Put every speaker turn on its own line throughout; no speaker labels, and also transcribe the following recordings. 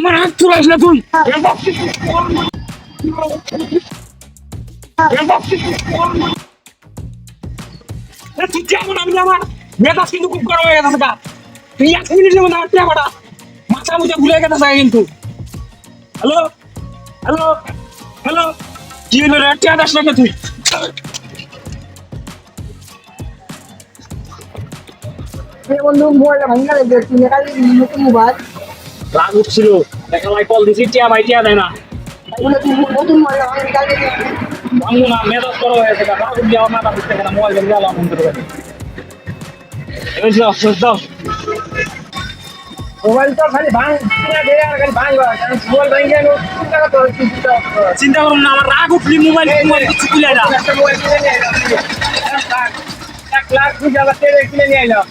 আমার হাত চুরাইস না তুই। তুই কেমন আমি আমার মেজাজ কিন্তু খুব গরম হয়ে গেছে গা। তুই 1 মিনিটের মধ্যে আমার টেপাটা মাথা মুখে ভুলে গেছে কিন্তু। হ্যালো হ্যালো হ্যালো, কি হলো রে? টিয়া দাস না তুই?
বন্ধু মোবাইলটা ভাঙা লেগে তুমি কালি নতুন মোবাইল
রাগ উঠছিল, দেখালাই কল দিছি, টিয়া ভাই টিয়া দেয় না।
নতুন মোবাইল ভাঙা কালি
ভাঙবো না, মেজাজ গরম হয়ে গেছে গা। রাগ উঠলে আমার মাথা ঘুরতে গেছে, মোবাইল ভেঙে গেলাম বন্ধ করে।
মোবাইলটা খালি ভাঙ কিনা দে আর খালি ভাঙবা মোবাইল ভাঙে গেল টাকা তো
চিন্তা করুন না, আমার রাগ উঠলি মোবাইল কিছু তুলে না।
একটা মোবাইল কিনে নিয়ে এলাম 1 লাখ টাকা তেলে কিনে নিয়ে এলাম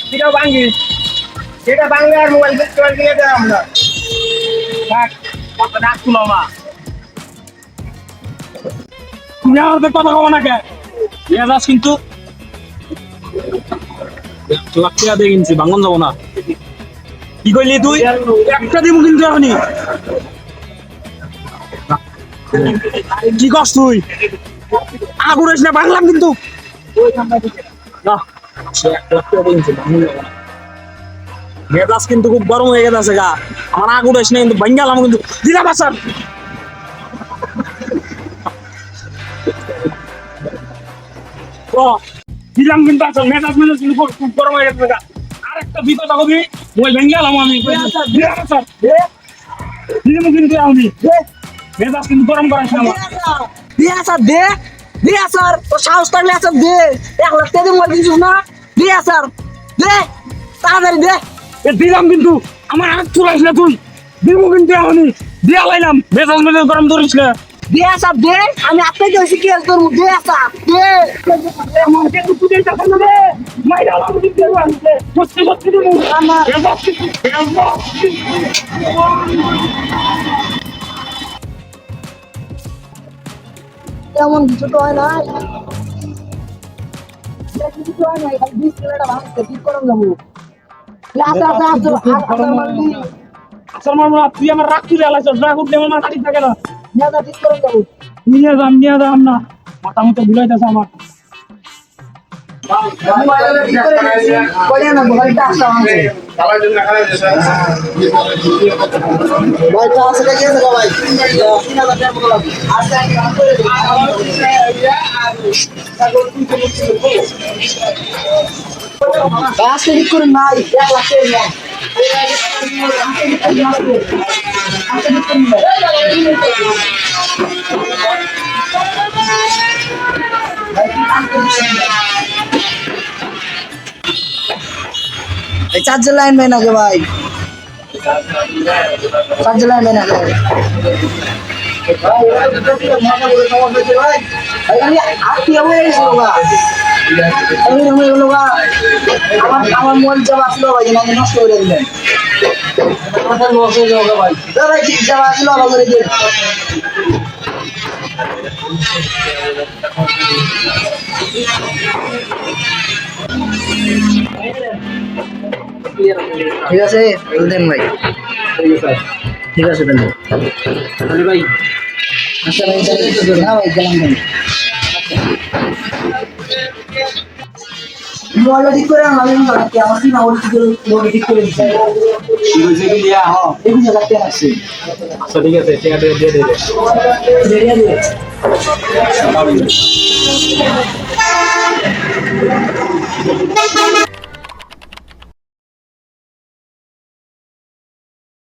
সেটাও ভাঙি সেটা ভাঙলে আর মোবাইল কিনে দেয় আমরা
থাক, কথা রাগ তুলো না। তুমি আমাদের কথা কব না কে? মেজাজ কিন্তু লাখিয়া দিয়ে কিনছি, ভাঙন যাবো না। কি কইলি তুই? একটা দিব কিন্তু এখনই। কি কস তুই? আগুরেস না, বাংলাম কিন্তু না। 1 লাখ টাকা দিয়ে কিনছি, ভাঙন যাবো না। মেজাজ কিন্তু খুব গরম হয়ে গেছে গা। আমার আগুরেস না কিন্তু ভাঙ্গালাম কিন্তু দিলা বাসার। দিলাম কিন্তু আসল মেজাজ কিন্তু খুব গরম হয়ে গেছে গা। আরেকটা দুই কথা কবি, মোবাইল ভেঙে গেলাম আমি। দিলাম কিন্তু আমি মেজাজ কিন্তু গরম করাইছে আমার।
দিয়া স্যার দে দিয়া স্যার ও সাহস থাকলে স্যার দে 1 লাখ টাকা মোবাইল কিনছিস না দিয়া স্যার দে তাড়াতাড়ি দে
দিলাম কিন্তু আমার হাত চুরাইস না তুই। দিব কিন্তু এখনই দিয়া লাইলাম, মেজাজ গরম ধরিস না।
দিয়া স্যার দে আমি আপনাকে হইছি কি তোর মুখে দিয়া স্যার দে
আমার কিন্তু তুই টাকা না দে মাইরা লাম কিন্তু আনতে সত্যি সত্যি দিব
আমার তেমন কিছু তো হয় না কিছু তো হয় না খালি ডিসপ্লেটা ভাঙতে ঠিক করে যাবো আচ্ছা আচ্ছা আচ্ছা মারলি
আসল মামলা তুই আমার রাগ তুলে আলাইছ। রাগ উঠলে আমার মাথা ঠিক থাকে না।
মেয়াদা ঠিক করে যাবো
নিয়ে যাম না, মাথা মতো ভুলাইতেছে আমার।
কইয়া না ঘরটা আসা আছে ভাই তো আসলে কি আছে ভাই 3000 টাকা মতো লাগবে আচ্ছা বাস ঠিক করে নাই 1 লাখ টাকা চার্জার লাইন में ना के भाई चार्जर लाइन में ना के আমার মন জব আসলো ভাই নাকি নষ্ট করে দিলেন লস হয়ে যাবে ভাই ভাই ঠিক জব আসলো ভালো করে দিন ঠিক আছে দেন ভাই ঠিক আছে দেন ভাই আচ্ছা ভাই না ভাই গেলাম ভাই মোবাইল ঠিক করে আমি কি আমার কি না ওই ঠিক করে দিচ্ছি
কি হইছে কি দিয়া? হ্যাঁ,
এই যে লাগতে আছে
আচ্ছা ঠিক আছে, টাকা দিয়ে দে।
দিয়ে দিয়ে